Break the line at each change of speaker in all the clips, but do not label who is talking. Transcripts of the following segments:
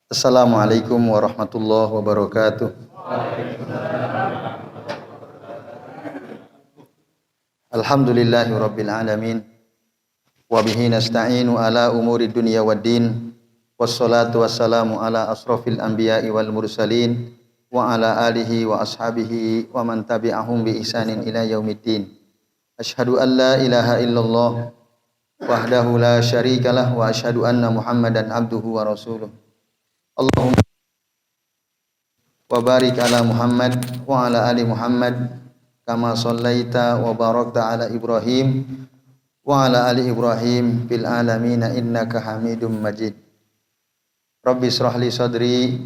Assalamualaikum warahmatullahi wabarakatuh. Alhamdulillahi rabbil alamin. Wa bihi nasta'inu ala umuri dunya waddin. Wassalatu wassalamu ala asrafil anbiya'i wal mursalin wa ala alihi wa ashabihi wa man tabi'ahum bi ihsanin ila yaumiddin. Asyhadu an la ilaha illallah wahdahu la syarikalah wa asyhadu anna Muhammadan abduhu wa rasuluh. Allahumma wa barik ala Muhammad wa ala ali Muhammad kama shallaita wa barakta ala Ibrahim wa ala ali Ibrahim fil alamin innaka Hamidum Majid. Rabbi shrah li sadri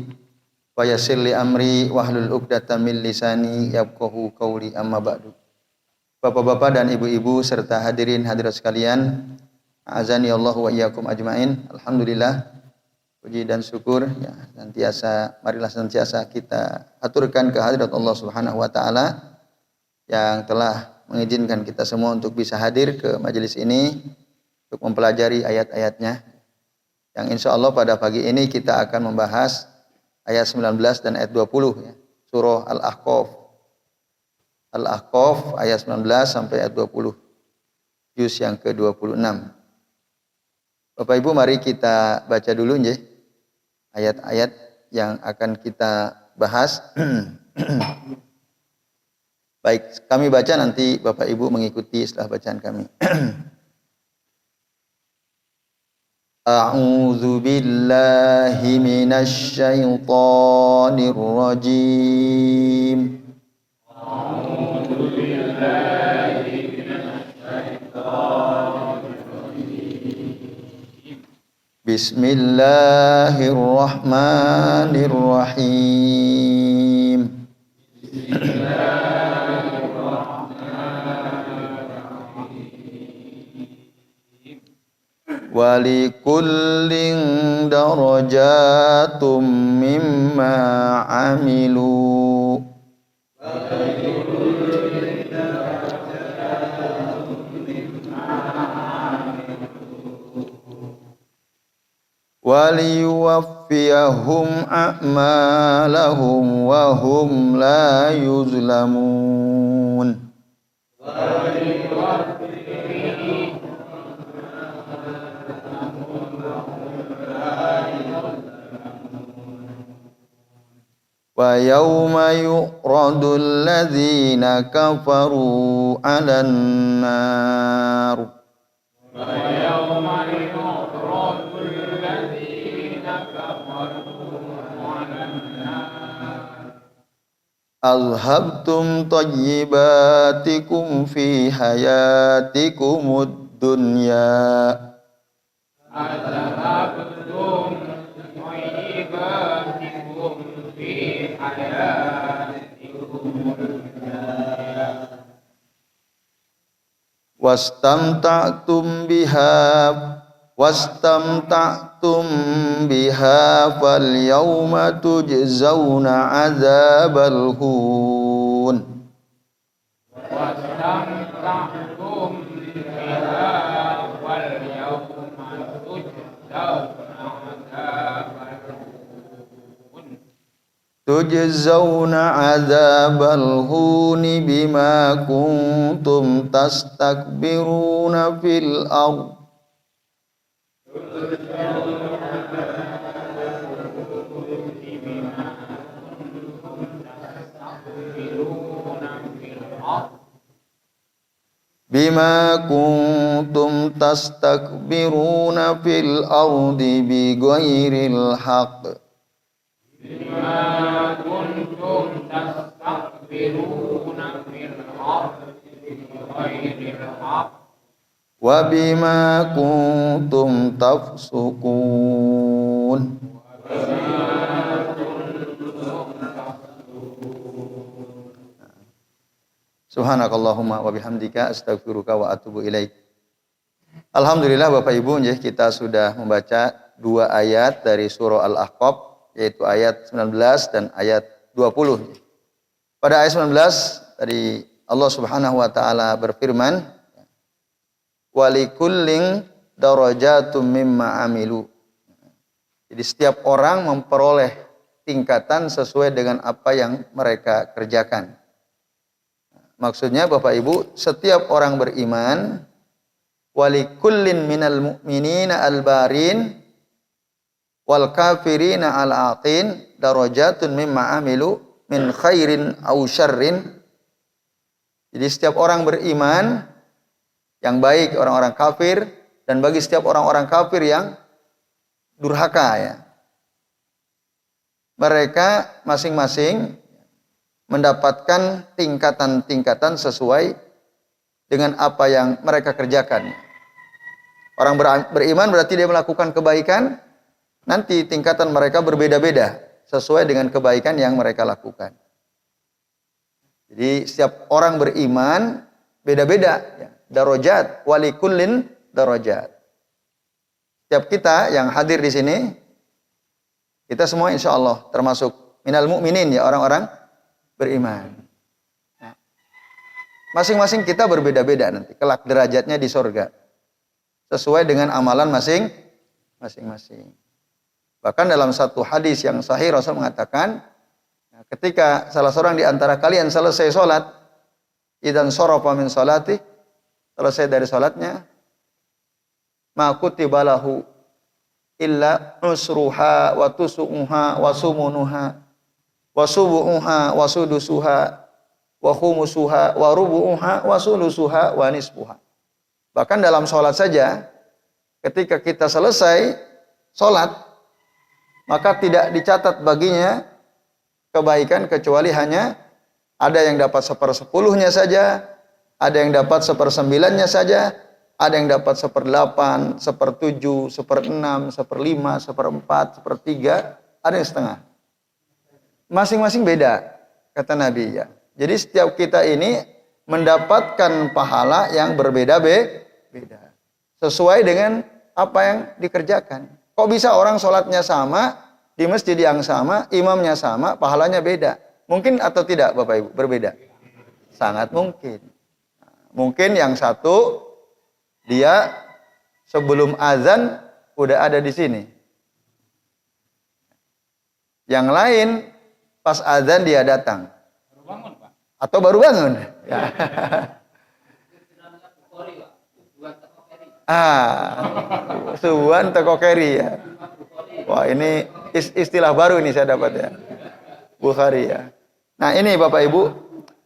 wa yassir li amri wahlul 'uqdatam min lisani yafqahu qawli amma ba'du. Bapak-bapak dan ibu-ibu serta hadirin hadirat sekalian, azani Allah wa iyyakum ajmain. Alhamdulillah, puji dan syukur ya marilah senantiasa kita aturkan kehadirat Allah Subhanahu wa taala yang telah mengizinkan kita semua untuk bisa hadir ke majelis ini untuk mempelajari ayat-ayatnya. Yang insya Allah pada pagi ini kita akan membahas ayat 19 dan ayat 20 ya. Surah Al-Ahqaf. Al-Ahqaf ayat 19 sampai ayat 20. Juz yang ke-26. Bapak Ibu, mari kita baca dulu nggih ayat-ayat yang akan kita bahas. Baik, kami baca, nanti Bapak Ibu mengikuti setelah bacaan kami. A'udzu billahi minasy syaithanir rajim. A'udzu billahi minasy syaithanir rajim. Bismillahirrahmanirrahim. Walikullin darajatum mimma amilu. Waliyuwaffiyahum a'malahum wa hum la yuzlamun. Wa yawma yu'radul ladzina kafaru 'alan nar. Wa yawma yu'radul ladzina kafaru 'alan nar. Azhabtum tayyibatikum fi hayatikumud dunya. Azhabtum tayyibatikum fi hayatikumud dunya. Wastamta'tum biha fal yawma tujzauna 'adzabal hun. Wastamta'tum biha fal yawma tujzauna 'adzabal hun bima kuntum tastakbiruna fil ardh. Bima kuntum tastakbiruna fil ardi bighairil haqq. Bima kuntum tastakbiruna fil ardi bighairil haqq. Wa bima kuntum tafsukun. Subhanakallahumma wa bihamdika astaghfiruka wa atubu ilaik. Alhamdulillah Bapak Ibu, kita sudah membaca dua ayat dari surah Al-Ahqaf, yaitu ayat 19 dan ayat 20. Pada ayat 19 tadi Allah Subhanahu wa taala berfirman, walikullin darajatum mimma amilu. Jadi setiap orang memperoleh tingkatan sesuai dengan apa yang mereka kerjakan. Maksudnya Bapak Ibu, setiap orang beriman, walikullin minal mu'minina al-barin wal kafirina al-atin darajatun mimma amilu min khairin aw syarrin. Jadi setiap orang beriman yang baik, orang-orang kafir, dan bagi setiap orang-orang kafir yang durhaka ya. Mereka masing-masing mendapatkan tingkatan-tingkatan sesuai dengan apa yang mereka kerjakan. Orang beriman berarti dia melakukan kebaikan, nanti tingkatan mereka berbeda-beda sesuai dengan kebaikan yang mereka lakukan. Jadi setiap orang beriman beda-beda ya. Darajat, walikullin darajat. Setiap kita yang hadir di sini, kita semua insya Allah termasuk minal mu'minin ya, orang-orang beriman. Nah, masing-masing kita berbeda-beda nanti, kelak derajatnya di surga. Sesuai dengan amalan masing-masing. Bahkan dalam satu hadis yang sahih Rasul mengatakan, ketika salah seorang di antara kalian selesai sholat, idzan sharafa min sholati, selesai dari sholatnya, ma kutiba lahu illa usruha wa tusuha wa sumunuha wa subuha wa sudusuha wa khumusuha wa rubuha wa sulusuha wa nisbuha. Bahkan dalam sholat saja, ketika kita selesai sholat, maka tidak dicatat baginya kebaikan kecuali hanya ada yang dapat 1/10-nya saja, ada yang dapat 1/9-nya saja, ada yang dapat 1/8, 1/7, 1/6, 1/5, 1/4, 1/3, ada yang setengah. Masing-masing beda, kata Nabi ya. Jadi setiap kita ini mendapatkan pahala yang berbeda-beda. Sesuai dengan apa yang dikerjakan. Kok bisa orang sholatnya sama, di masjid yang sama, imamnya sama, pahalanya beda? Mungkin atau tidak Bapak Ibu? Berbeda? Sangat mungkin. Mungkin yang satu dia sebelum azan udah ada di sini. Yang lain pas azan dia datang. Baru bangun, Pak. Atau baru bangun. Ya. Subuhan tekokeri ya. Wah, ini istilah baru ini saya dapat ya. Bukhari ya. Nah, ini Bapak Ibu.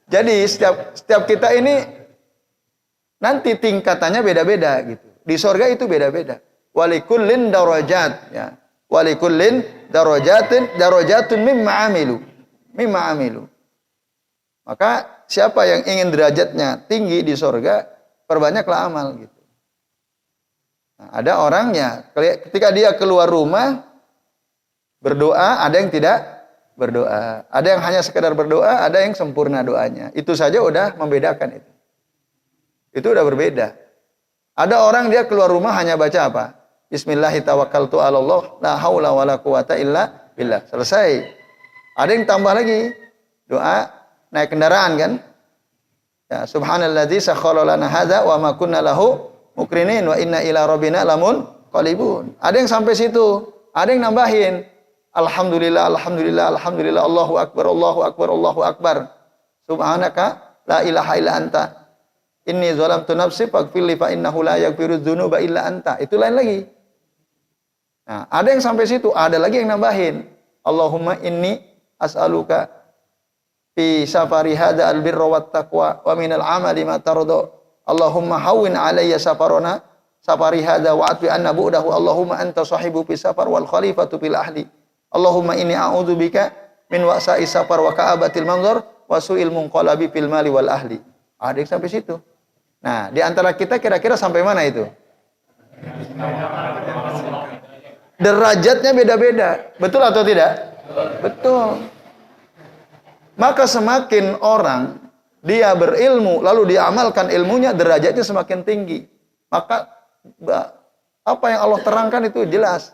Jadi setiap kita ini nanti tingkatannya beda-beda gitu. Di surga itu beda-beda. Walikullin darajat ya. Walikullin darajatun mimma amilu. Maka siapa yang ingin derajatnya tinggi di surga, perbanyaklah amal gitu. Nah, ada orangnya ketika dia keluar rumah berdoa, ada yang tidak berdoa. Ada yang hanya sekedar berdoa, ada yang sempurna doanya. Itu saja udah membedakan itu. Itu udah berbeda. Ada orang dia keluar rumah hanya baca apa? Bismillahirrahmanirrahim, Allah, la haula wala quwata illa billah. Selesai. Ada yang tambah lagi. Doa naik kendaraan kan? Ya, subhanalladzi sakhkhara lana hadza wa ma kunna lahu muqrinin wa inna ila rabbina lamun qalibun. Ada yang sampai situ. Ada yang nambahin. Alhamdulillah, alhamdulillah, alhamdulillah, Allahu akbar, Allahu akbar, Allahu akbar. Subhanaka la ilaha illa anta. Inni zalamtu nafsi faghfirli fa innahu la yaghfiru dzunuba illa anta. Itu lain lagi. Nah, ada yang sampai situ, ada lagi yang nambahin. Allahumma inni as'aluka fi safari hadza albirra wat taqwa wa minal amali ma tarda. Allahumma hawwin alayya safari hadza wa atbi anna bu'dahu. Allahumma anta sahibu fi safar wal khalifatu fil ahli. Allahumma inni a'udzubika min wa'sa'i safar wa ka'abatil manzar wa su'il munqalabi fil mali wal ahli. Ada yang sampai situ. Nah, di antara kita kira-kira sampai mana itu? Derajatnya beda-beda. Betul atau tidak? Betul. Maka semakin orang dia berilmu, lalu dia amalkan ilmunya, derajatnya semakin tinggi. Maka apa yang Allah terangkan itu jelas.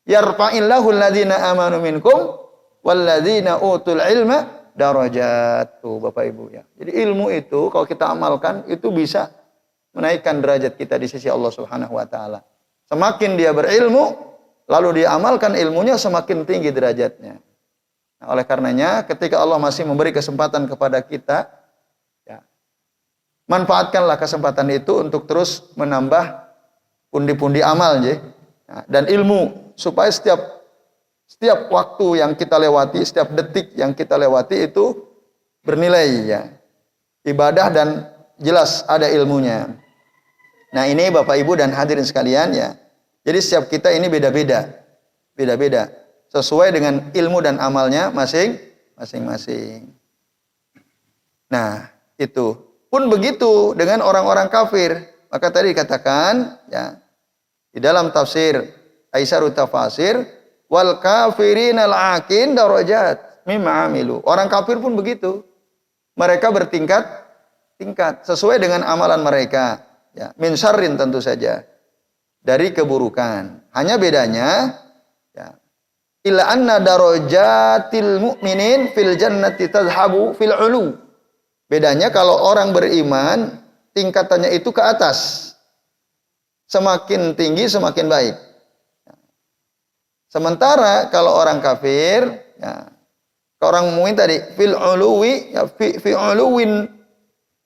Yarfa'illahu alladhina amanu minkum walladzina utul ilma darajat. Tuh Bapak Ibu ya. Jadi ilmu itu kalau kita amalkan itu bisa menaikkan derajat kita di sisi Allah Subhanahu wa taala. Semakin dia berilmu, lalu dia amalkan ilmunya, semakin tinggi derajatnya. Nah, oleh karenanya ketika Allah masih memberi kesempatan kepada kita, ya, manfaatkanlah kesempatan itu untuk terus menambah pundi-pundi amal, ya. Nah, dan ilmu, supaya setiap waktu yang kita lewati, setiap detik yang kita lewati itu bernilai, ya. Ibadah dan jelas ada ilmunya. Nah, ini Bapak Ibu dan hadirin sekalian, ya. Jadi setiap kita ini beda-beda. Beda-beda. Sesuai dengan ilmu dan amalnya masing-masing. Nah, itu. Pun begitu dengan orang-orang kafir. Maka tadi dikatakan, ya, di dalam tafsir Aisarut Tafasir, wal kafirina al-akin darajat mimma amilu. Orang kafir pun begitu. Mereka bertingkat sesuai dengan amalan mereka. Ya, min syarrin tentu saja. Dari keburukan. Hanya bedanya, ya, illa anna darajatil mu'minin fil jannati tazhabu fil ulu. Bedanya kalau orang beriman, tingkatannya itu ke atas. Semakin tinggi semakin baik. Sementara kalau orang kafir, ya, orang mukmin tadi fil uluwi, ya, fi uluwin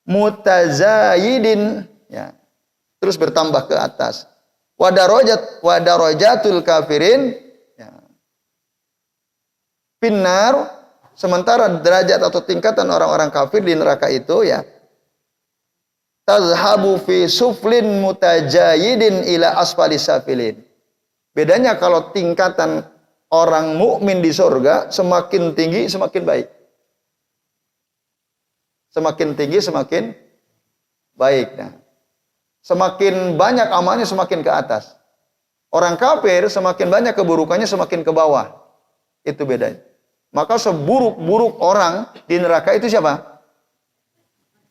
mutazayidin, ya, terus bertambah ke atas. Wa darajatul kafirin, ya, finnar, sementara derajat atau tingkatan orang-orang kafir di neraka itu, ya, tazhabu fi suflin mutajayidin ila asfalis safilin. Bedanya kalau tingkatan orang mukmin di surga semakin tinggi semakin baik. Semakin tinggi semakin baik. Nah, semakin banyak amalnya semakin ke atas. Orang kafir semakin banyak keburukannya semakin ke bawah. Itu bedanya. Maka seburuk-buruk orang di neraka itu siapa?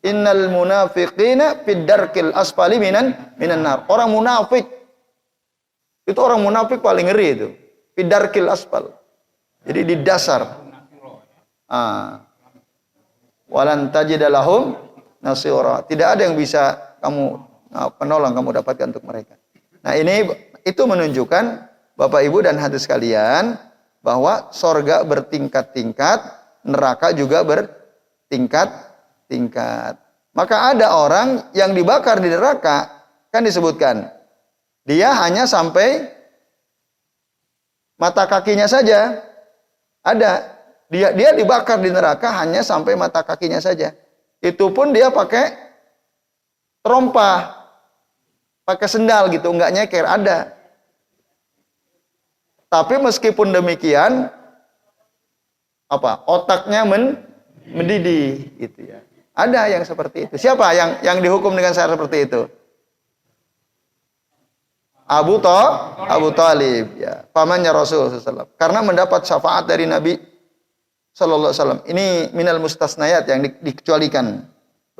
Innal munafiqina fid darkil asfali minan nar. Orang munafik. Itu orang munafik paling ngeri itu. Fid darkil asfal. Jadi di dasar. Walan tajida lahum nasira. Tidak ada yang bisa penolong kamu dapatkan untuk mereka. Nah, itu menunjukkan Bapak Ibu dan hadirin sekalian bahwa sorga bertingkat-tingkat, neraka juga bertingkat-tingkat. Maka ada orang yang dibakar di neraka, kan disebutkan dia hanya sampai mata kakinya saja. Ada dia dibakar di neraka hanya sampai mata kakinya saja. Itu pun dia pakai terompah, pakai sendal gitu, enggak nyeker, ada. Tapi meskipun demikian, otaknya mendidih, gitu ya. Ada yang seperti itu. Siapa yang dihukum dengan cara seperti itu? Abu Thalib, ya, pamannya Rasul SAW. Karena mendapat syafaat dari Nabi Sallallahu Alaihi Wasallam. Ini minal mustasnayat, yang dikecualikan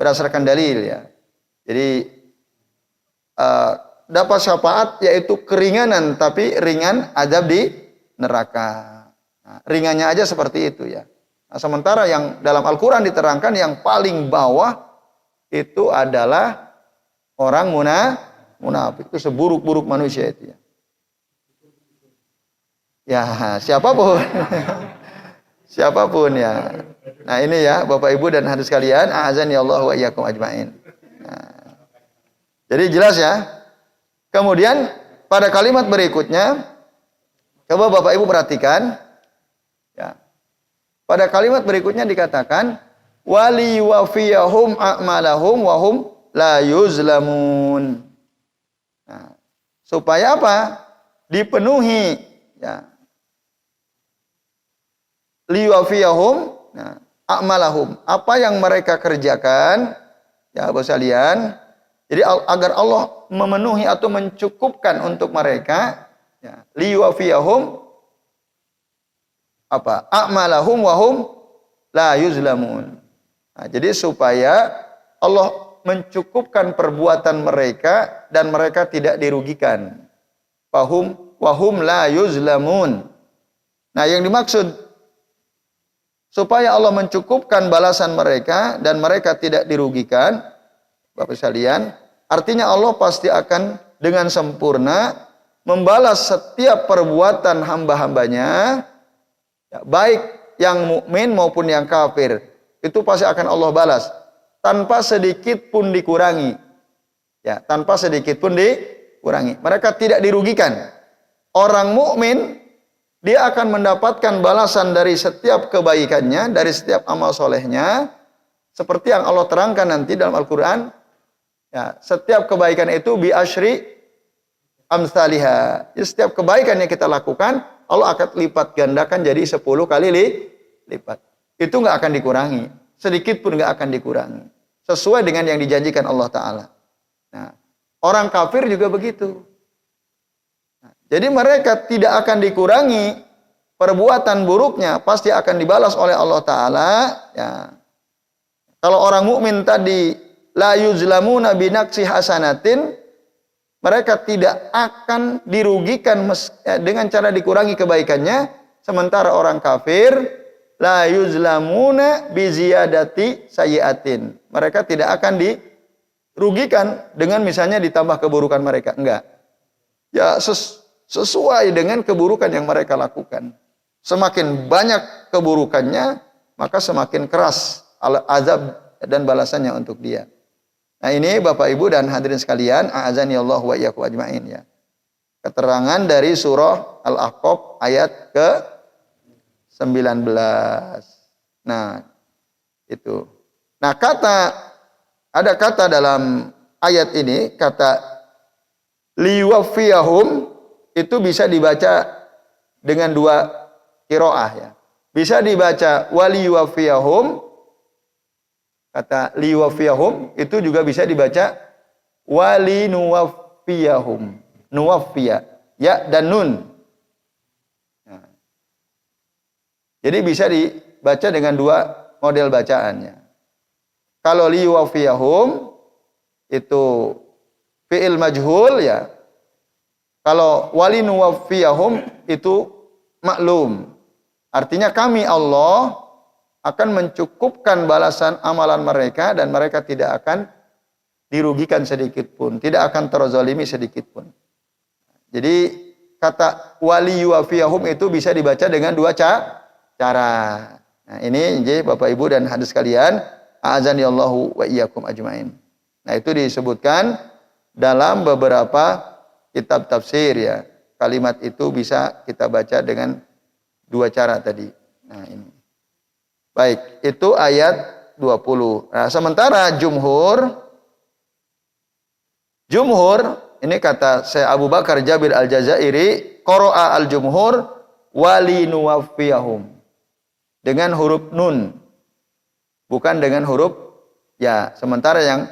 berdasarkan dalil, ya. Jadi dapat syafaat yaitu keringanan, tapi ringan azab di neraka. Nah, ringannya aja seperti itu, ya. Nah, sementara yang dalam Al-Quran diterangkan yang paling bawah itu adalah orang munafik. Itu seburuk-buruk manusia itu, ya. Ya, siapapun. Siapapun, ya. Nah, ini ya Bapak Ibu dan hadirin sekalian, a'azani Allah wa iyyakum ajmain. Nah, jadi jelas, ya. Kemudian pada kalimat berikutnya, coba Bapak Ibu perhatikan, ya. Pada kalimat berikutnya dikatakan wali wafiyahum a'malahum wa hum la yuzlamun. Nah, supaya apa? Dipenuhi, ya. Liwafiyahum, nah, a'malahum, apa yang mereka kerjakan, ya Bapak sekalian. Jadi agar Allah memenuhi atau mencukupkan untuk mereka, ya, liwafiyahum a'malahum wa hum la yuzlamun. Nah, jadi supaya Allah mencukupkan perbuatan mereka dan mereka tidak dirugikan. Wahum la yuzlamun. Nah, yang dimaksud supaya Allah mencukupkan balasan mereka dan mereka tidak dirugikan, Bapak sekalian, artinya Allah pasti akan dengan sempurna membalas setiap perbuatan hamba-hambanya, ya, baik yang mukmin maupun yang kafir, itu pasti akan Allah balas tanpa sedikit pun dikurangi. Ya, tanpa sedikit pun dikurangi. Mereka tidak dirugikan. Orang mukmin dia akan mendapatkan balasan dari setiap kebaikannya, dari setiap amal solehnya, seperti yang Allah terangkan nanti dalam Al-Quran. Ya, setiap kebaikan itu bi asyri amsalihah. Jadi setiap kebaikan yang kita lakukan, Allah akan lipat gandakan jadi 10 kali lipat. Itu nggak akan dikurangi, sedikit pun nggak akan dikurangi, sesuai dengan yang dijanjikan Allah Ta'ala. Nah, orang kafir juga begitu. Jadi mereka tidak akan dikurangi perbuatan buruknya, pasti akan dibalas oleh Allah Ta'ala. Ya. Kalau orang mukmin tadi la yuzlamuna binaqsi hasanatin, mereka tidak akan dirugikan dengan cara dikurangi kebaikannya. Sementara orang kafir la yuzlamuna biziyadati sayyiatin, mereka tidak akan dirugikan dengan misalnya ditambah keburukan mereka. Enggak. Ya, sesuai dengan keburukan yang mereka lakukan. Semakin banyak keburukannya, maka semakin keras azab dan balasannya untuk dia. Nah, ini Bapak Ibu dan hadirin sekalian, a'azani Allah wa iyyakum ajmain, ya. Keterangan dari surah Al-Ahqaf ayat ke-19. Nah, itu. Nah, ada kata dalam ayat ini, kata liwafiyahum, itu bisa dibaca dengan dua qiraah, ya. Bisa dibaca waliwafiyahum, kata liwafiyahum itu juga bisa dibaca walinuwafiyahum, nuwafiyah, ya dan nun. Nah, jadi bisa dibaca dengan dua model bacaannya. Kalau liwafiyahum itu fi'il majhul, ya. Kalau walinuwafiyahum itu maklum. Artinya kami Allah akan mencukupkan balasan amalan mereka dan mereka tidak akan dirugikan sedikit pun, tidak akan terzalimi sedikit pun. Jadi kata waliyuwafiyahum itu bisa dibaca dengan dua cara. Nah, ini Bapak Ibu dan hadirin sekalian, a'azanillahu wa iyyakum ajmain. Nah, itu disebutkan dalam beberapa kitab tafsir, ya. Kalimat itu bisa kita baca dengan dua cara tadi. Nah, ini. Baik, itu ayat 20. Nah, sementara jumhur, ini kata Syekh Abu Bakar Jabir Al-Jazairi, qara'a al-jumhur walinuwafiyahum, dengan huruf nun, bukan dengan huruf ya. Sementara yang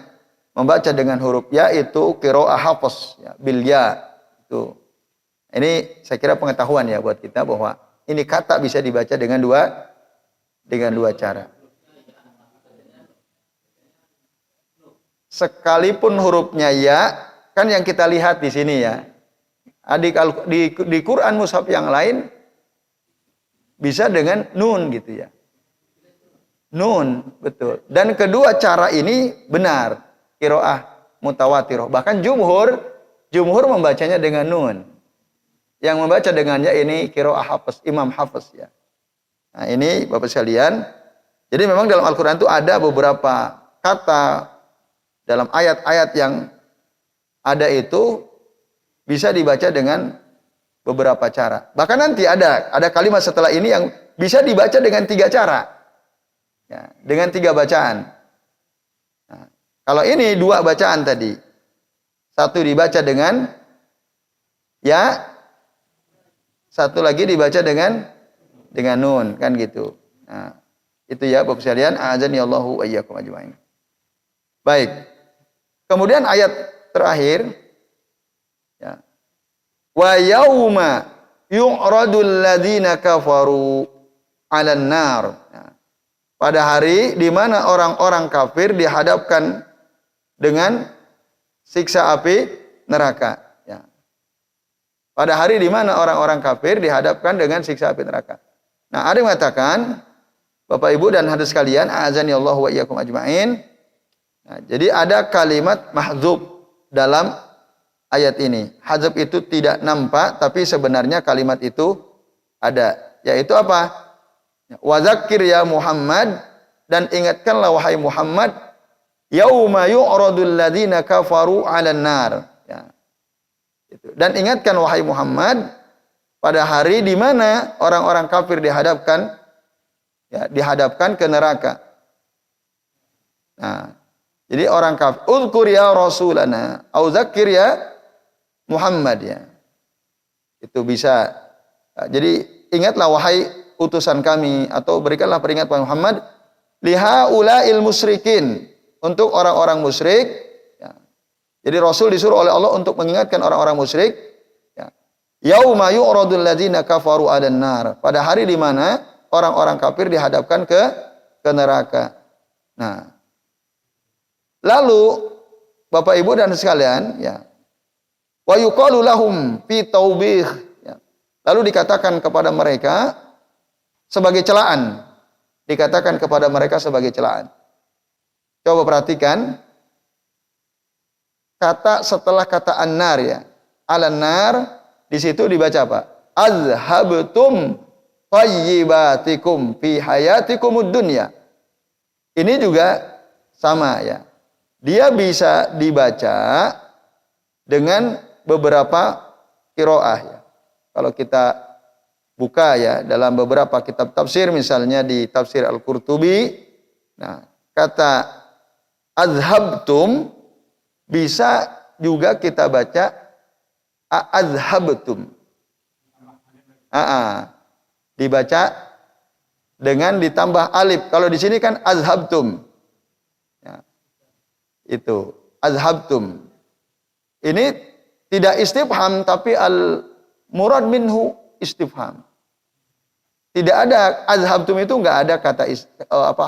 membaca dengan huruf ya itu qiraah Hafs, ya, bil ya. Itu. Ini saya kira pengetahuan, ya, buat kita bahwa ini kata bisa dibaca dengan dua cara. Sekalipun hurufnya ya, kan yang kita lihat di sini, ya. Di Quran mushaf yang lain bisa dengan nun gitu, ya. Nun, betul. Dan kedua cara ini benar. Qiraah mutawatirah. Bahkan jumhur membacanya dengan nun. Yang membaca dengannya ini qiraah Hafs, Imam Hafs, ya. Nah, ini Bapak sekalian. Jadi memang dalam Al-Qur'an itu ada beberapa kata dalam ayat-ayat yang ada itu bisa dibaca dengan beberapa cara. Bahkan nanti ada kalimat setelah ini yang bisa dibaca dengan 3 cara. Ya, dengan 3 bacaan. Nah, kalau ini 2 bacaan tadi. Satu dibaca dengan ya, satu lagi dibaca dengan nun, kan gitu. Nah, itu ya Bapak sekalian, a'azani Allahu wa iyyakum ajmain. Baik. Kemudian ayat terakhir, ya. Wa yauma yu'radul ladzina kafaru 'alan nar. Ya. Pada hari di mana orang-orang kafir dihadapkan dengan siksa api neraka, ya. Pada hari di mana orang-orang kafir dihadapkan dengan siksa api neraka. Nah, ada yang mengatakan, Bapak Ibu dan hadirin sekalian, a'azani Allah wa iyyakum ajmain. Nah, jadi ada kalimat mahdzub dalam ayat ini. Hadzf itu tidak nampak, tapi sebenarnya kalimat itu ada. Yaitu apa? Wa dzakkir ya Muhammad, dan ingatkanlah wahai Muhammad, yauma yu'radul ladzina kafaru 'alan nar. Ya. Dan ingatkan wahai Muhammad pada hari di mana orang-orang kafir dihadapkan ke neraka. Nah, jadi orang kafir, uzkur ya Rasulana, au zakir ya Muhammad ya. Itu bisa. Nah, jadi ingatlah wahai utusan kami, atau berikanlah peringatan Muhammad liha ulail musyrikin, untuk orang-orang musyrik. Ya. Jadi Rasul disuruh oleh Allah untuk mengingatkan orang-orang musyrik. Ya. Yauma yu'radul ladzina kafaru 'alan nar, pada hari di mana orang-orang kafir dihadapkan ke neraka. Nah, lalu Bapak Ibu dan sekalian, ya, wa yuqalu lahum fi taubih, ya. Lalu dikatakan kepada mereka sebagai celaan. Dikatakan kepada mereka sebagai celaan. Coba perhatikan kata setelah kata an-nar, ya. Alan-nar di situ dibaca apa? Azhabtum thayyibatikum fi hayatikumud dunya. Ini juga sama, ya. Dia bisa dibaca dengan beberapa qiraah, ya. Kalau kita buka, ya, dalam beberapa kitab tafsir, misalnya di tafsir Al-Qurtubi, nah, kata azhabtum bisa juga kita baca azhabtum. Dibaca dengan ditambah alif. Kalau di sini kan azhabtum. Ya. Itu azhabtum. Ini tidak istifham, tapi al murad minhu istifham. Tidak ada azhabtum, itu enggak ada kata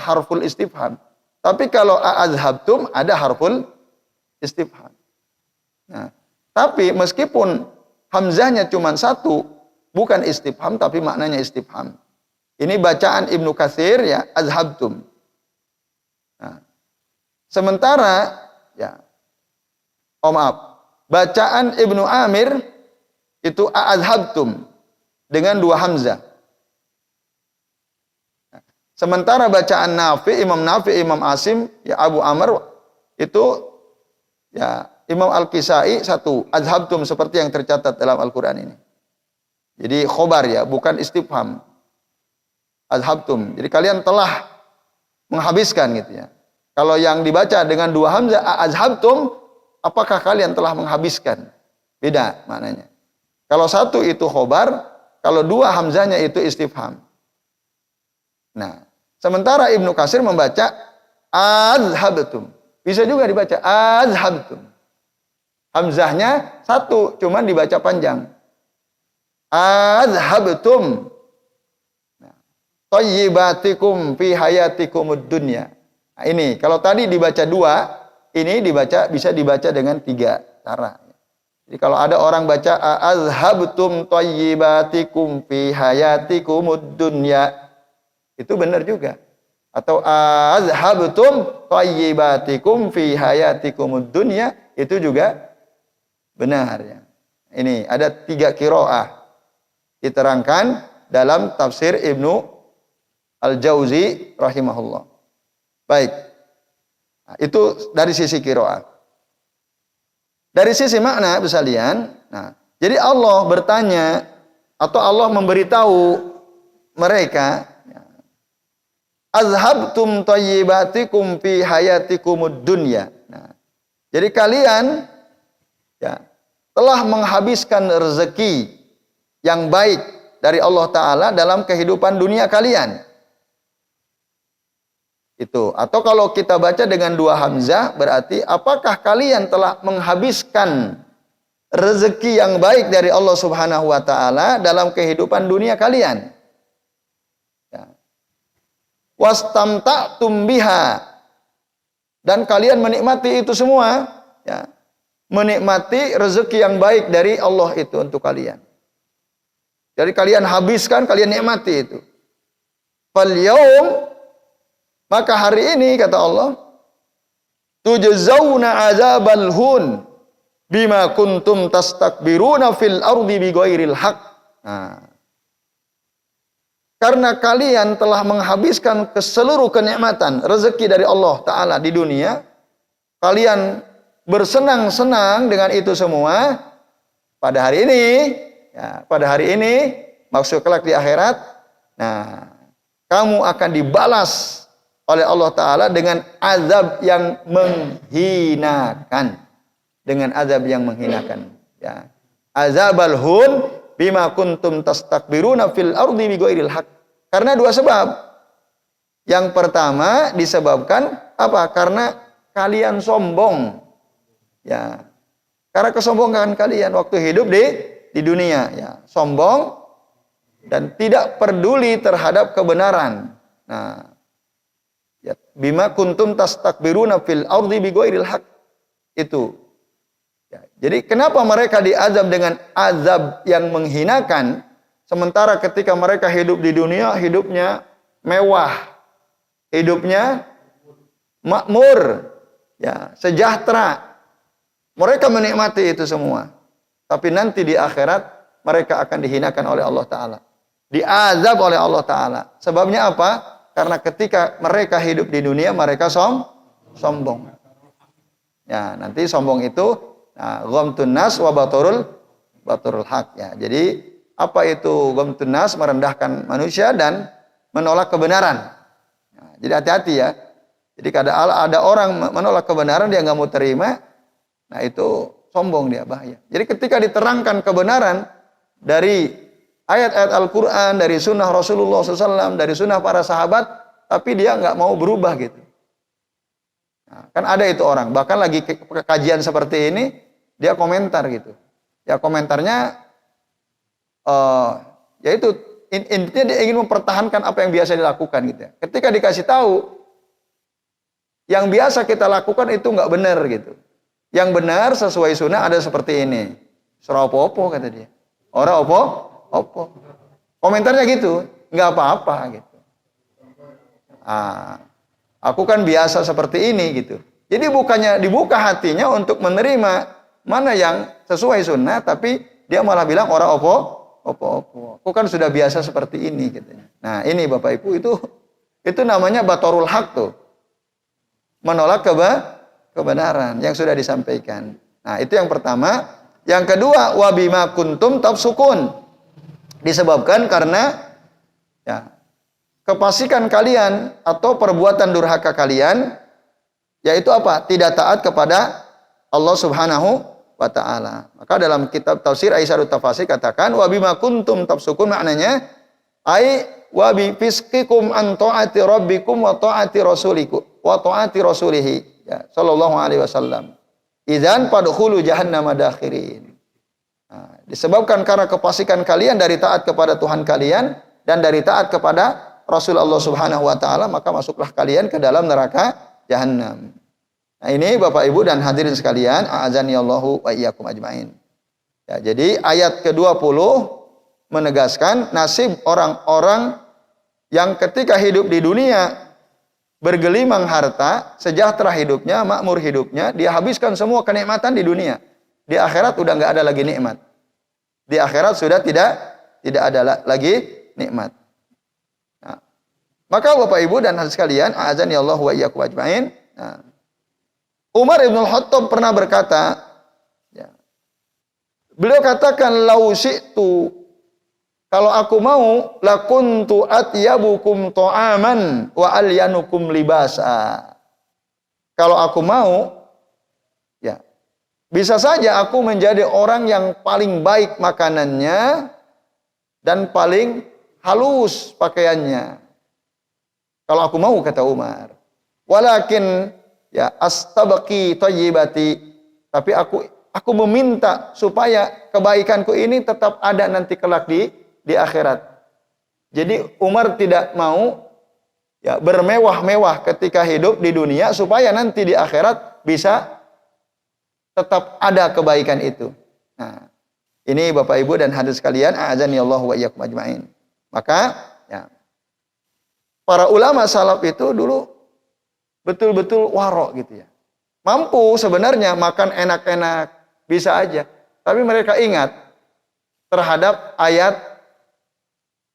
harful istifham. Tapi kalau azhabtum ada harful istifham. Nah, tapi meskipun hamzahnya cuma satu, bukan istifham tapi maknanya istifham. Ini bacaan Ibnu Katsir, ya, azhabtum. Nah, sementara, ya, bacaan Ibnu Amir itu azhabtum dengan dua hamzah. Sementara bacaan Imam Nafi, Imam Asim, ya, Abu Amr itu, ya, Imam Al-Kisai satu, azhabtum, seperti yang tercatat dalam Al-Quran ini. Jadi khobar, ya, bukan istifham. Azhabtum. Jadi kalian telah menghabiskan, gitu, ya. Kalau yang dibaca dengan dua hamzah, azhabtum, apakah kalian telah menghabiskan? Beda maknanya. Kalau satu itu khobar, kalau dua hamzahnya itu istifham. Nah, sementara Ibnu Katsir membaca azhabtum. Bisa juga dibaca azhabtum. Hamzahnya satu, cuman dibaca panjang. Azhabtum thayyibatikum fi hayatikumud dunya. Nah, ini kalau tadi dibaca dua, ini bisa dibaca dengan tiga cara. Jadi kalau ada orang baca azhabtum thayyibatikum fi hayatikumud dunya, itu benar juga. Atau azhabtum thayyibatikum fi hayatikumud dunya, itu juga benar, ya. Ini ada tiga qiraah diterangkan dalam tafsir Ibnu Al-Jauzi rahimahullah. Baik. Nah, itu dari sisi qiraah. Dari sisi makna, sekalian, nah, jadi Allah bertanya atau Allah memberitahu mereka, azhabtum thayyibatikum fi hayatikumud dunya. Nah, jadi kalian, ya, telah menghabiskan rezeki yang baik dari Allah Ta'ala dalam kehidupan dunia kalian. Itu. Atau kalau kita baca dengan dua hamzah, berarti apakah kalian telah menghabiskan rezeki yang baik dari Allah Subhanahu wa Ta'ala dalam kehidupan dunia kalian? Ya. Wastamta'tum biha, dan kalian menikmati itu semua, ya. Menikmati rezeki yang baik dari Allah itu untuk kalian. Jadi kalian habiskan, kalian nikmati itu. Fal yaum, maka hari ini, kata Allah, tujzauna azabal hun, bima kuntum tastakbiruna fil ardi bighairil haq. Nah, karena kalian telah menghabiskan seluruh kenikmatan rezeki dari Allah Ta'ala di dunia, kalian bersenang-senang dengan itu semua pada hari ini, ya, pada hari ini, maksud kelak di akhirat. Nah, kamu akan dibalas oleh Allah Ta'ala dengan azab yang menghinakan. Dengan azab yang menghinakan. Ya. Azabal hun bima kuntum tastakbiruna fil ardi bighairil haq. Karena dua sebab. Yang pertama disebabkan apa? Karena kalian sombong. Ya. Karena kesombongan kalian waktu hidup di dunia, ya, sombong dan tidak peduli terhadap kebenaran. Nah, ya, bima kuntum tastakbiruna fil ardi bighairil haq. Itu. Ya, jadi kenapa mereka diazab dengan azab yang menghinakan, sementara ketika mereka hidup di dunia hidupnya mewah, hidupnya makmur, ya, sejahtera. Mereka menikmati itu semua. Tapi nanti di akhirat mereka akan dihinakan oleh Allah Ta'ala. Diazab oleh Allah Ta'ala. Sebabnya apa? Karena ketika mereka hidup di dunia mereka sombong. Ya, nanti sombong itu ghamtun nas wa baturul haq, ya. Jadi apa itu ghamtun nas? Merendahkan manusia dan menolak kebenaran. Nah, jadi hati-hati ya. Jadi kadang ada orang menolak kebenaran dia nggak mau terima. Nah, itu sombong dia, bahaya. Jadi ketika diterangkan kebenaran dari ayat-ayat Al-Quran, dari sunnah Rasulullah SAW, dari sunnah para sahabat, tapi dia nggak mau berubah gitu. Nah, kan ada itu orang, bahkan lagi kajian seperti ini, dia komentar gitu. Ya komentarnya, yaitu intinya dia ingin mempertahankan apa yang biasa dilakukan gitu ya. Ketika dikasih tahu, yang biasa kita lakukan itu nggak benar gitu. Yang benar sesuai sunnah ada seperti ini. Surah opo-opo kata dia. Orang opo. Komentarnya gitu, nggak apa-apa gitu. Aku kan biasa seperti ini gitu. Jadi bukannya dibuka hatinya untuk menerima mana yang sesuai sunnah, tapi dia malah bilang orang opo. Aku kan sudah biasa seperti ini katanya. Nah ini Bapak Ibu itu namanya batorul haq tuh. Menolak kebenaran yang sudah disampaikan. Nah, itu yang pertama. Yang kedua, wa bima kuntum tafsukun. Disebabkan karena ya, kefasikan kalian atau perbuatan durhaka kalian, yaitu apa? Tidak taat kepada Allah Subhanahu wa taala. Maka dalam kitab tafsir Aisyarut Tafasir katakan wa bima kuntum tafsukun, maknanya ai wa bi fisqikum an taati rabbikum wa taati rasulikum wa taati rasulihi. Ya, sallallahu alaihi wasallam. Idzan fadkhulu jahannama dakhirin. Nah, disebabkan karena kefasikan kalian dari taat kepada Tuhan kalian dan dari taat kepada Rasul Allah Subhanahu wa taala, maka masuklah kalian ke dalam neraka jahanam. Nah, ini Bapak Ibu dan hadirin sekalian, a'azanillahu wa iyyakum ajmain. Ya, jadi ayat ke-20 menegaskan nasib orang-orang yang ketika hidup di dunia bergelimang harta, sejahtera hidupnya, makmur hidupnya, dia habiskan semua kenikmatan di dunia. Di akhirat udah nggak ada lagi nikmat. Di akhirat sudah tidak ada lagi nikmat. Nah, maka Bapak Ibu dan hadirin sekalian, a'azanillahu wa iyyakum ajmain. Nah, Umar Ibn Khattab pernah berkata, ya, beliau katakan, lau syi'tu, kalau aku mau, lakuntu atyabukum ta'aman wa alyanukum libasa. Kalau aku mau, ya, bisa saja aku menjadi orang yang paling baik makanannya dan paling halus pakaiannya. Kalau aku mau, kata Umar. Walakin ya astabaqi thayyibati, tapi aku meminta supaya kebaikanku ini tetap ada nanti kelak di akhirat. Jadi Umar tidak mau ya bermewah-mewah ketika hidup di dunia supaya nanti di akhirat bisa tetap ada kebaikan itu. Nah, ini Bapak Ibu dan hadirin sekalian, a'azanillahu wa iyyakum ajmain. Maka ya, para ulama salaf itu dulu betul-betul warok gitu ya. Mampu sebenarnya makan enak-enak, bisa aja. Tapi mereka ingat terhadap ayat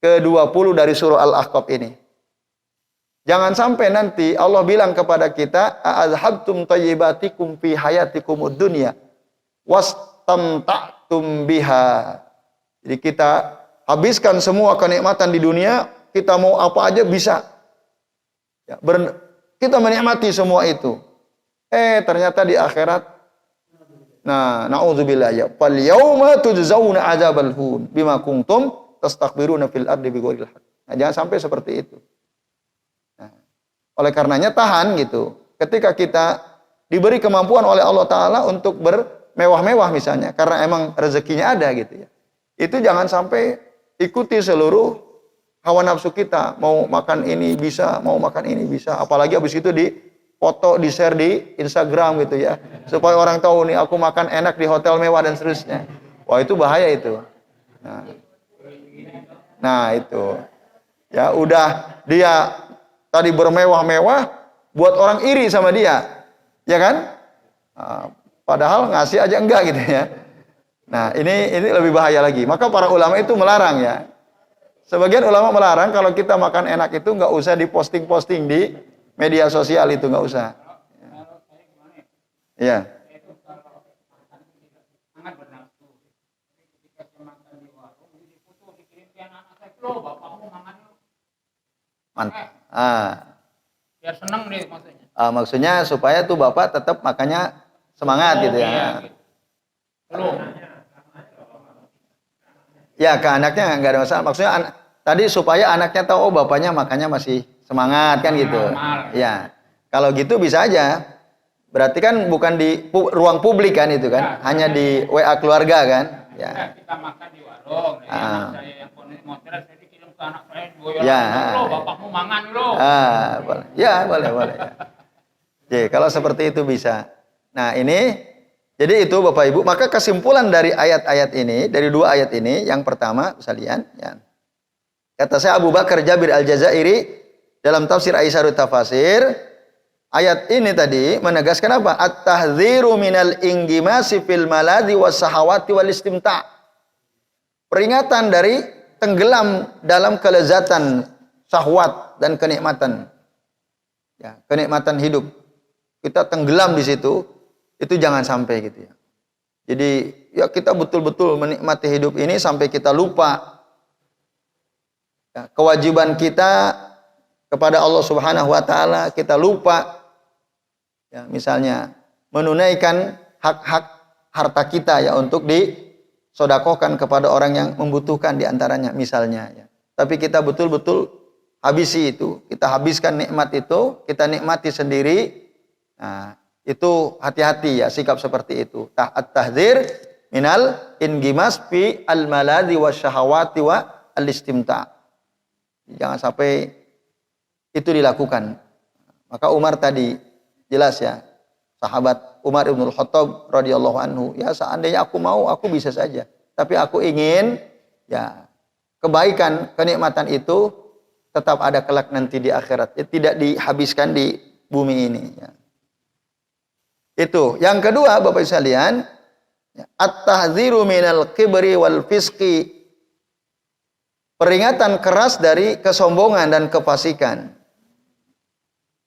ke-20 dari surah Al-Ahqaf ini. Jangan sampai nanti Allah bilang kepada kita, "A'adhabtum thayyibatikum fi hayatikumud dunya wastamta'tum biha." Jadi kita habiskan semua kenikmatan di dunia, kita mau apa aja bisa. Ya, kita menikmati semua itu. Ternyata di akhirat, nah, na'udzubillah ya, fal yauma tujzauna adzabal hun bima kuntum tastakbiruna fil ardi bighairil haqq. Nah, jangan sampai seperti itu. Nah, oleh karenanya tahan gitu. Ketika kita diberi kemampuan oleh Allah Ta'ala untuk bermewah-mewah misalnya, karena emang rezekinya ada gitu ya. Itu jangan sampai ikuti seluruh hawa nafsu kita. Mau makan ini bisa, mau makan ini bisa. Apalagi habis itu di foto, di share di Instagram gitu ya. Supaya orang tahu nih aku makan enak di hotel mewah dan seterusnya. Wah, itu bahaya itu. Nah itu. Ya udah dia tadi bermewah-mewah buat orang iri sama dia. Ya kan? Padahal ngasih aja enggak gitu ya. Nah, ini lebih bahaya lagi. Maka para ulama itu melarang ya. Sebagian ulama melarang kalau kita makan enak itu nggak usah diposting-posting di media sosial, itu nggak usah. Ya. Mantap.
Biar seneng deh maksudnya.
Maksudnya supaya tuh bapak tetap makannya semangat gitu ya.
Iya, gitu.
Ya, ke anaknya nggak ada masalah. Maksudnya tadi supaya anaknya tahu, bapaknya makannya masih semangat kan gitu. Ya, kalau gitu bisa aja. Berarti kan bukan di ruang publik kan itu kan, hanya di WA keluarga kan. Ya.
Kita makan di warung. Saya yang motor saya dikirim ke anak saya,
ya.
Lo, bapakmu mangan lo.
Boleh. Ya, boleh. Ya. Oke, kalau seperti itu bisa. Nah ini. Jadi itu Bapak Ibu, maka kesimpulan dari ayat-ayat ini, dari dua ayat ini, yang pertama sekalian, ya. Kata saya Abu Bakar Jabir Al-Jazairi dalam tafsir Aisyarut Tafasir, ayat ini tadi menegaskan apa? At-tahdziru minal inggimasi fil maladhi was sahawati wal istimta'. Peringatan dari tenggelam dalam kelezatan syahwat dan kenikmatan. Ya, kenikmatan hidup. Kita tenggelam di situ. Itu jangan sampai gitu ya. Jadi ya kita betul-betul menikmati hidup ini sampai kita lupa ya, kewajiban kita kepada Allah Subhanahu wa taala, kita lupa ya, misalnya menunaikan hak-hak harta kita ya untuk disedekahkan kepada orang yang membutuhkan di antaranya misalnya ya. Tapi kita betul-betul habisi itu, kita habiskan nikmat itu, kita nikmati sendiri. Nah, itu hati-hati ya sikap seperti itu. At-tahdzir minal ingimas fi al-maladhi wasyahawati wa al-istimta'. Jangan sampai itu dilakukan. Maka Umar tadi jelas ya, sahabat Umar Ibn Khattab radhiyallahu anhu, ya seandainya aku mau, aku bisa saja. Tapi aku ingin ya kebaikan, kenikmatan itu tetap ada kelak nanti di akhirat. Ya, tidak dihabiskan di bumi ini ya. Itu. Yang kedua, Bapak Ibu sekalian, at-tahdziru minal kibri wal fisqi. Peringatan keras dari kesombongan dan kefasikan.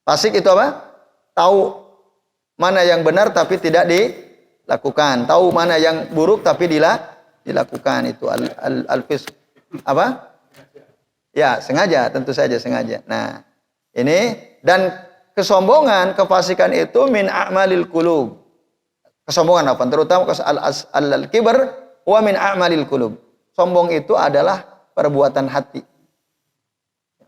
Fasik itu apa? Tahu mana yang benar tapi tidak dilakukan. Tahu mana yang buruk tapi dilakukan. Itu al-fisq. Apa? Ya, sengaja, tentu saja sengaja. Nah, ini dan kesombongan, kefasikan itu min a'malil qulub. Kesombongan apa? Terutama al-kibr wa min a'malil qulub. Sombong itu adalah perbuatan hati.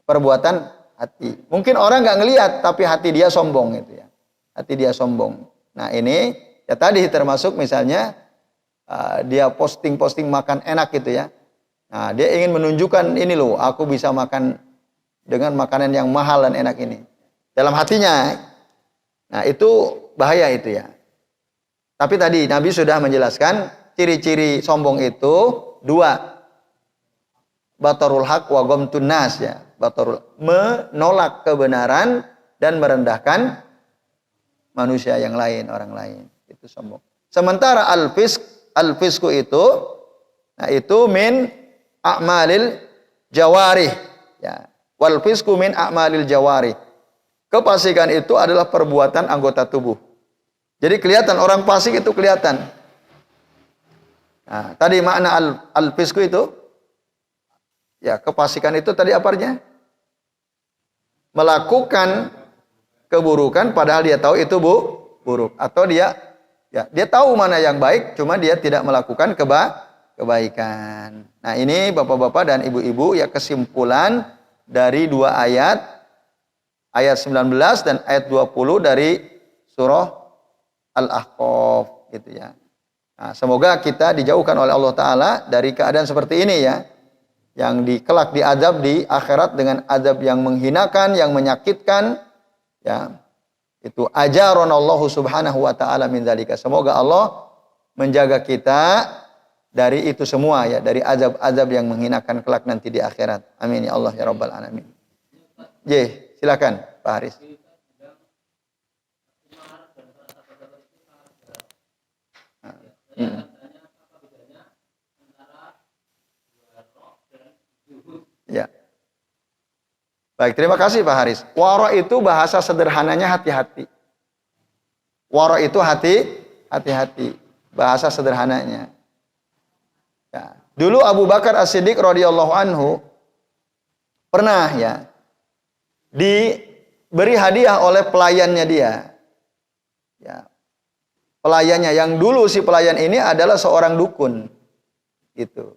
Perbuatan hati. Mungkin orang nggak ngelihat, tapi hati dia sombong itu ya. Hati dia sombong. Nah ini ya tadi termasuk misalnya dia posting makan enak gitu ya. Nah dia ingin menunjukkan ini loh, aku bisa makan dengan makanan yang mahal dan enak ini. Dalam hatinya. Nah itu bahaya itu ya. Tapi tadi Nabi sudah menjelaskan ciri-ciri sombong itu dua. Batarul haq wa ghamtun nas ya. Batarul menolak kebenaran dan merendahkan manusia yang lain, orang lain. Itu sombong. Sementara al-fisku itu, nah itu min a'malil jawarih. Ya. Wal fisku min a'malil jawarih. Kefasikan itu adalah perbuatan anggota tubuh. Jadi kelihatan orang fasik itu kelihatan. Nah, tadi makna al-fisku itu, ya kefasikan itu tadi apa artinya? Melakukan keburukan padahal dia tahu itu buruk, atau dia tahu mana yang baik, cuma dia tidak melakukan kebaikan. Nah, ini Bapak-bapak dan Ibu-ibu ya kesimpulan dari dua ayat 19 dan ayat 20 dari surah Al-Ahqaf gitu ya. Nah, semoga kita dijauhkan oleh Allah Ta'ala dari keadaan seperti ini ya. Yang kelak diazab di akhirat dengan azab yang menghinakan, yang menyakitkan. Ya. Itu ajaranallahu subhanahu wa ta'ala min dzalika. Semoga Allah menjaga kita dari itu semua ya. Dari azab-azab yang menghinakan kelak nanti di akhirat. Amin ya Allah ya Rabbal Alamin. Silakan Pak Haris. Ya. Baik, terima kasih Pak Haris. Wara itu bahasa sederhananya hati-hati. Wara itu hati-hati. Bahasa sederhananya. Ya. Dulu Abu Bakar As-Siddiq radhiyallahu anhu pernah ya diberi hadiah oleh pelayannya dia. Ya. Pelayannya yang dulu si pelayan ini adalah seorang dukun. Gitu.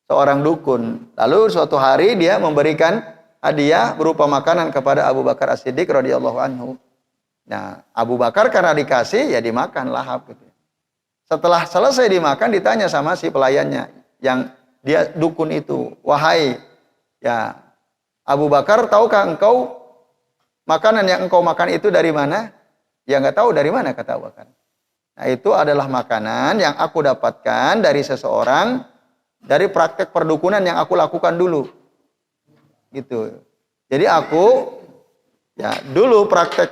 Seorang dukun. Lalu suatu hari dia memberikan hadiah berupa makanan kepada Abu Bakar As-Siddiq radhiyallahu anhu. Nah, Abu Bakar karena dikasih ya dimakan lahap gitu. Setelah selesai dimakan ditanya sama si pelayannya yang dia dukun itu, "Wahai ya Abu Bakar, tahukah engkau makanan yang engkau makan itu dari mana?" "Ya enggak tahu dari mana," kata Abu Bakar. "Nah, itu adalah makanan yang aku dapatkan dari seseorang dari praktek perdukunan yang aku lakukan dulu." Gitu. Jadi aku ya dulu praktek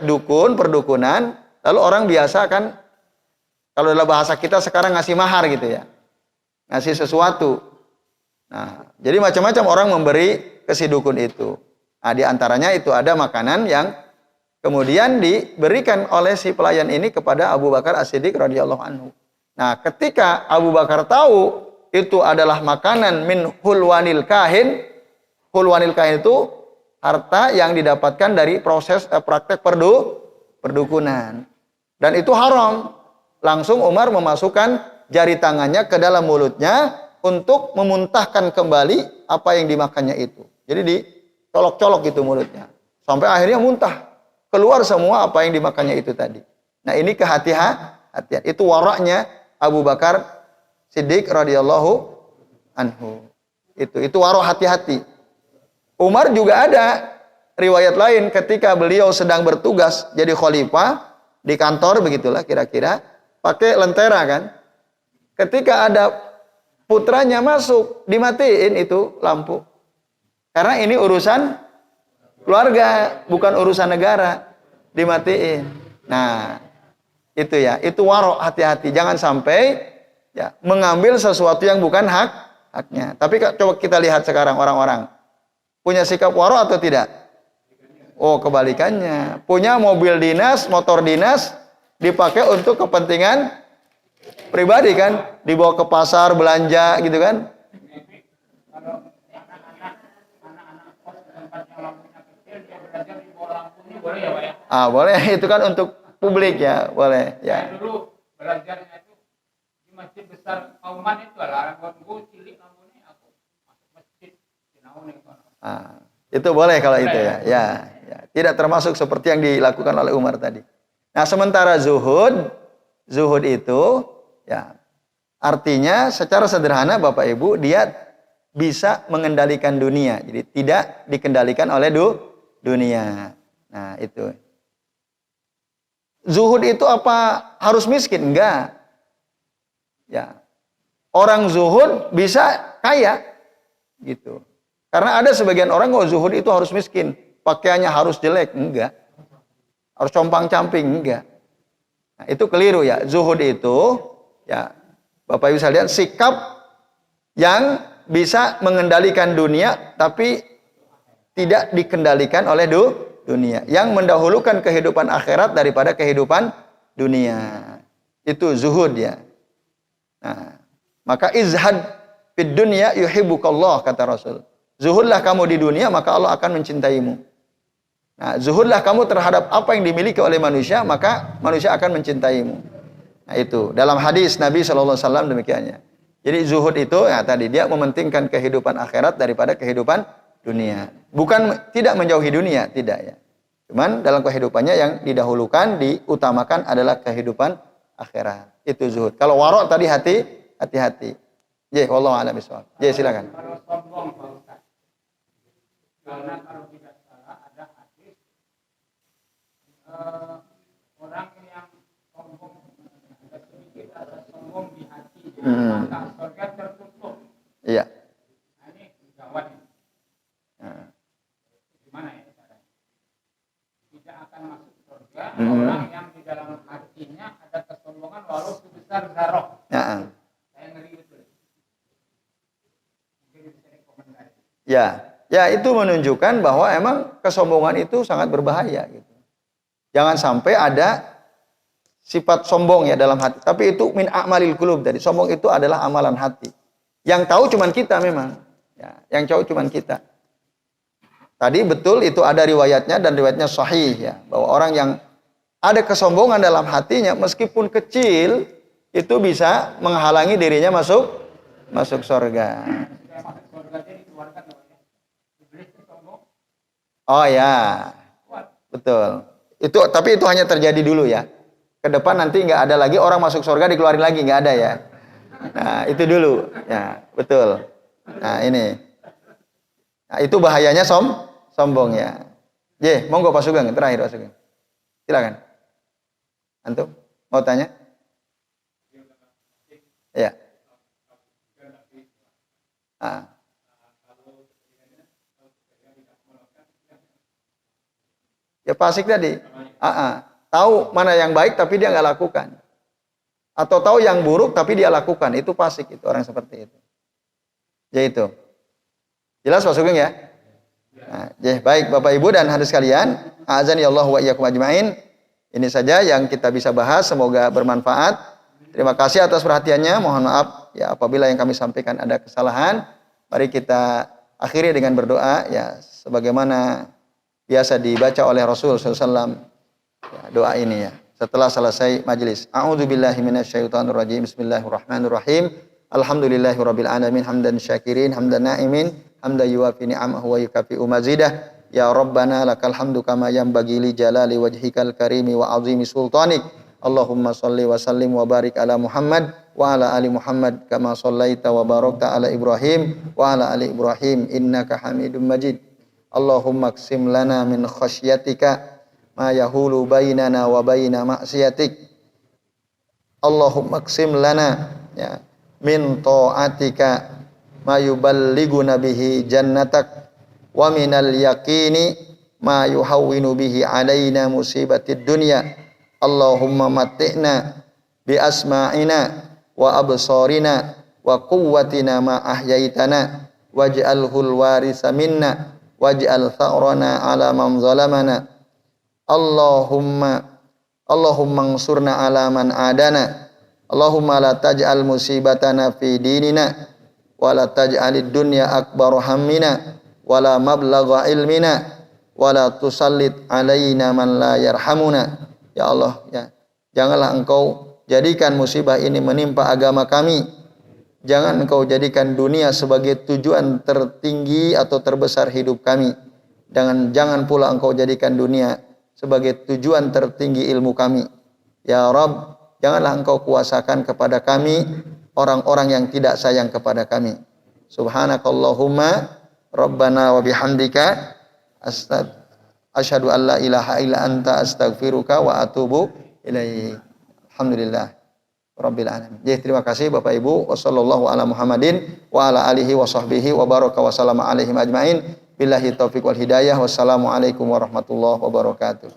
perdukunan, lalu orang biasa kan kalau dalam bahasa kita sekarang ngasih mahar gitu ya. Ngasih sesuatu. Nah, jadi macam-macam orang memberi ke si dukun itu. Nah, di antaranya itu ada makanan yang kemudian diberikan oleh si pelayan ini kepada Abu Bakar As-Siddiq radhiyallahu anhu. Nah, ketika Abu Bakar tahu itu adalah makanan min hulwanil kahin. Hulwanil kahin itu harta yang didapatkan dari proses praktek perdukunan. Dan itu haram. Langsung Umar memasukkan jari tangannya ke dalam mulutnya untuk memuntahkan kembali apa yang dimakannya itu. Jadi dicolok-colok gitu mulutnya. Sampai akhirnya muntah. Keluar semua apa yang dimakannya itu tadi. Nah, ini kehati-hatian. Itu waraknya Abu Bakar Siddiq radhiyallahu anhu. Itu warak hati-hati. Umar juga ada riwayat lain ketika beliau sedang bertugas jadi khalifah di kantor begitulah kira-kira, pakai lentera kan. Ketika ada putranya masuk, dimatiin itu lampu. Karena ini urusan keluarga, bukan urusan negara. Dimatiin. Nah, itu ya, itu warok, hati-hati. Jangan sampai ya mengambil sesuatu yang bukan haknya. Tapi coba kita lihat sekarang orang-orang punya sikap warok atau tidak? Oh, kebalikannya. Punya mobil dinas, motor dinas dipakai untuk kepentingan pribadi kan, dibawa ke pasar belanja gitu kan. Boleh, itu kan untuk publik ya, boleh ya.
Dulu belajarnya itu di masjid besar Kauman itu lah, gua cilik lampunya aku masuk masjid sinau nih.
Itu boleh kalau itu ya. Ya. Tidak termasuk seperti yang dilakukan oleh Umar tadi. Nah, sementara zuhud itu ya artinya secara sederhana Bapak Ibu dia bisa mengendalikan dunia. Jadi tidak dikendalikan oleh dunia. Nah, itu. Zuhud itu apa harus miskin? Enggak. Ya. Orang zuhud bisa kaya gitu. Karena ada sebagian orang zuhud itu harus miskin, pakaiannya harus jelek, enggak. Harus compang-camping, enggak. Nah, itu keliru ya. Zuhud itu Ya, Bapak Ibu sekalian, sikap yang bisa mengendalikan dunia tapi tidak dikendalikan oleh dunia, yang mendahulukan kehidupan akhirat daripada kehidupan dunia. Itu zuhud ya. Nah, maka izhad fid dunya yuhibbukallah, kata Rasul. Zuhudlah kamu di dunia, maka Allah akan mencintaimu. Nah, zuhudlah kamu terhadap apa yang dimiliki oleh manusia, maka manusia akan mencintaimu. Nah, itu dalam hadis Nabi SAW demikiannya. Jadi zuhud itu ya tadi dia mementingkan kehidupan akhirat daripada kehidupan dunia. Bukan tidak menjauhi dunia, tidak ya. Cuman dalam kehidupannya yang didahulukan, diutamakan adalah kehidupan akhirat. Itu zuhud. Kalau warok tadi hati-hati. Ya, wallahu a'lam bishawab. Ya, silakan.
Kalau sombong Pak Ustaz. Karena kalau tidak salah ada hadis orang yang sombong, ada sedikit ada sombong di hatinya, maka surga tertutup.
Iya.
Nah, ini gawat ini. Gimana ya caranya? Tidak akan masuk surga orang yang di dalam hatinya ada kesombongan walau sebesar zarah. Saya ngeri betul. Mungkin bisa rekomendasi.
Ya, itu menunjukkan bahwa emang kesombongan itu sangat berbahaya gitu. Jangan sampai ada sifat sombong ya dalam hati. Tapi itu min a'malil qulub tadi. Sombong itu adalah amalan hati. Yang tahu cuman kita memang. Ya, yang tahu cuman kita. Tadi betul itu ada riwayatnya dan riwayatnya sahih ya, bahwa orang yang ada kesombongan dalam hatinya meskipun kecil itu bisa menghalangi dirinya masuk surga. Oh ya. Betul. Tapi itu hanya terjadi dulu ya. Ke depan nanti nggak ada lagi orang masuk surga dikeluarin lagi, nggak ada ya. Nah, itu dulu. Ya, betul. Nah, ini. Nah, itu bahayanya sombong ya. Monggo Pak Sugeng, terakhir Pak Sugeng. Silakan. Antum mau tanya? Ya. Ya fasik tadi. Tahu mana yang baik tapi dia nggak lakukan. Atau tahu yang buruk tapi dia lakukan. Itu fasik, itu orang seperti itu. Ya itu. Jelas Pak Sugeng ya? Nah, baik Bapak Ibu dan hadirin sekalian, azani Allah wa iyyakum ajmain. Ini saja yang kita bisa bahas, semoga bermanfaat. Terima kasih atas perhatiannya. Mohon maaf ya apabila yang kami sampaikan ada kesalahan. Mari kita akhiri dengan berdoa ya sebagaimana biasa dibaca oleh Rasul SAW ya, doa ini ya setelah selesai majelis. A'udzubillahi minasyaitonirrajim. Bismillahirrahmanirrahim. Alhamdulillahirabbil alamin hamdan syakirin hamdan na'imin hamdan yuwafi ni'amahu wa yukafi'u mazidah. Ya Rabbana lakal hamdu kama yanbaghi li jalali wajhikal karimi wa 'azimi sultanik. Allahumma shalli wa sallim wa barik ala Muhammad wa ala ali Muhammad kama shallaita wa barakta ala Ibrahim wa ala ali Ibrahim innaka Hamidum Majid. Allahumma qsim lana min khasyatika ma yahulu bainana wa baina ma'siyatik. Allahumma qsim lana ya min ta'atika ma yuballighuna bihi jannatak wa minal yaqini ma yuhawwinu bihi alaina musibatid dunya. Allahumma matti'na bi asma'ina wa absarina wa quwwatina ma ahyaitana waj'alhul warisa minna waj'al tha'rana 'ala man zalamana. Allahumma ansurna 'ala man adana. Allahumma la taj'al musibatana fi dinina wa la taj'alid dunya akbar hammina wa la mablagha ilmina wa la tusallit 'alaina man la yarhamuna. Ya Allah ya, janganlah engkau jadikan musibah ini menimpa agama kami. Jangan engkau jadikan dunia sebagai tujuan tertinggi atau terbesar hidup kami. Jangan pula engkau jadikan dunia sebagai tujuan tertinggi ilmu kami. Ya Rabb, janganlah engkau kuasakan kepada kami orang-orang yang tidak sayang kepada kami. Subhanakallahumma Rabbana wa bihamdika asyhadu an la ilaha illa anta astaghfiruka wa atubu ilaik. Alhamdulillah rabbil alamin. Terima kasih Bapak Ibu. Wassallallahu ala Muhammadin wa ala alihi wa sahbihi wa baraka wa sallama alaihim ajmain. Billahi taufiq wal hidayah. Wassalamualaikum warahmatullahi wabarakatuh.